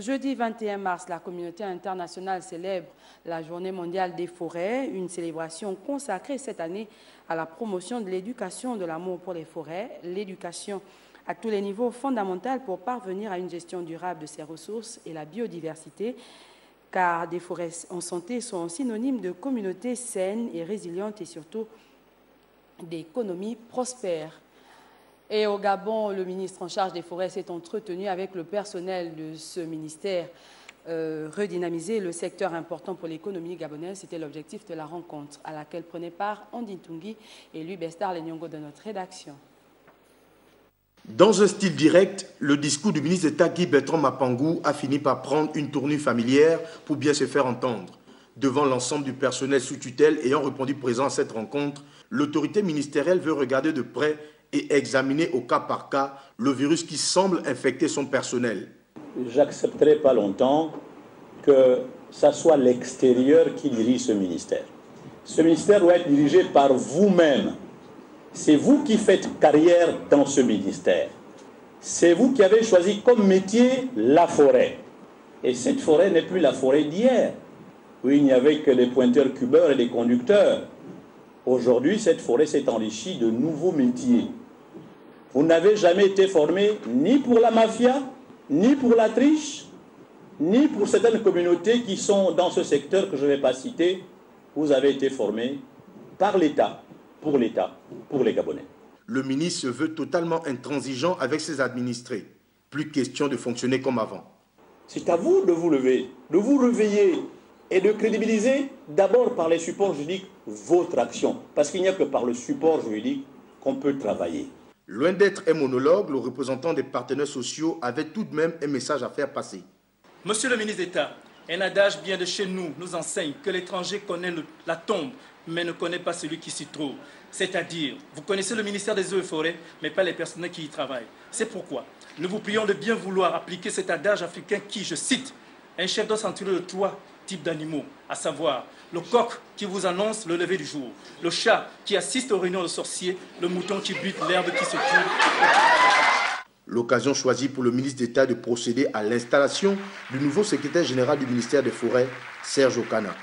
Jeudi 21 mars, la communauté internationale célèbre la Journée mondiale des forêts, une célébration consacrée cette année à la promotion de l'éducation de l'amour pour les forêts, l'éducation à tous les niveaux fondamentale pour parvenir à une gestion durable de ces ressources et la biodiversité, car des forêts en santé sont synonymes de communautés saines et résilientes et surtout d'économies prospères. Et au Gabon, le ministre en charge des forêts s'est entretenu avec le personnel de ce ministère. Redynamiser le secteur important pour l'économie gabonaise, c'était l'objectif de la rencontre à laquelle prenaient part Andine Tungi et Louis Bestar Lenyongo de notre rédaction. Dans un style direct, le discours du ministre d'État Guy Bertrand Mapangou a fini par prendre une tournure familière pour bien se faire entendre. Devant l'ensemble du personnel sous tutelle ayant répondu présent à cette rencontre, l'autorité ministérielle veut regarder de près et examiner au cas par cas le virus qui semble infecter son personnel. J'accepterai pas longtemps que ça soit l'extérieur qui dirige ce ministère. Ce ministère doit être dirigé par vous-même. C'est vous qui faites carrière dans ce ministère. C'est vous qui avez choisi comme métier la forêt. Et cette forêt n'est plus la forêt d'hier, où il n'y avait que les pointeurs cubeurs et les conducteurs. Aujourd'hui, cette forêt s'est enrichie de nouveaux métiers. Vous n'avez jamais été formé ni pour la mafia, ni pour la triche, ni pour certaines communautés qui sont dans ce secteur que je ne vais pas citer. Vous avez été formé par l'État, pour les Gabonais. Le ministre se veut totalement intransigeant avec ses administrés. Plus question de fonctionner comme avant. C'est à vous de vous lever, de vous réveiller et de crédibiliser d'abord par les supports juridiques votre action. Parce qu'il n'y a que par le support juridique qu'on peut travailler. Loin d'être un monologue, le représentant des partenaires sociaux avait tout de même un message à faire passer. Monsieur le ministre d'État, un adage bien de chez nous nous enseigne que l'étranger connaît la tombe, mais ne connaît pas celui qui s'y trouve. C'est-à-dire, vous connaissez le ministère des Eaux et Forêts, mais pas les personnels qui y travaillent. C'est pourquoi nous vous prions de bien vouloir appliquer cet adage africain qui, je cite, un chef doit s'entourer de 3 types d'animaux, à savoir le coq qui vous annonce le lever du jour, le chat qui assiste aux réunions de sorciers, le mouton qui bute l'herbe qui se tue. L'occasion choisie pour le ministre d'État de procéder à l'installation du nouveau secrétaire général du ministère des Forêts, Serge Okana.